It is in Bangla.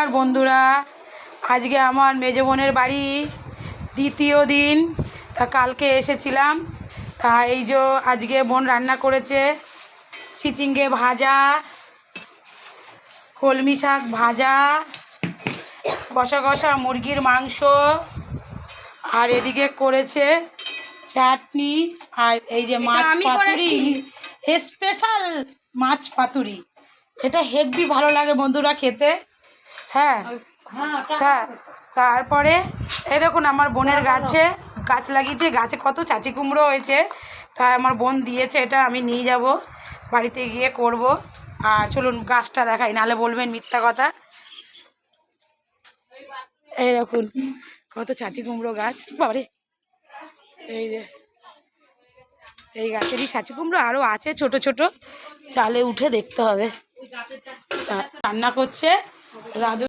নমস্কার বন্ধুরা, আজকে আমার মেজো বোনের বাড়ি দ্বিতীয় দিন। তা কালকে এসেছিলাম। তা এই যে আজকে বোন রান্না করেছে চিচিঙ্গে ভাজা, কলমি শাক ভাজা, কষা কষা মুরগির মাংস, আর এদিকে করেছে চাটনি, আর এই যে মাছ পাতুরি, স্পেশাল মাছ পাতুরি। এটা হেভি ভালো লাগে বন্ধুরা খেতে। হ্যাঁ, তারপরে এই দেখুন আমার বোনের গাছ লাগিয়েছে, গাছে কত চাচি কুমড়ো হয়েছে। তাই আমার বোন দিয়েছে, এটা আমি নিয়ে যাব বাড়িতে গিয়ে করব। আর চলুন গাছটা দেখাই, নাহলে বলবেন মিথ্যা কথা। এই দেখুন কত চাচি কুমড়ো গাছ, বাবারে। এই যে এই গাছেরই চাচি কুমড়ো আরও আছে ছোট ছোট, চালে উঠে দেখতে হবে। রান্না করছে রাধু।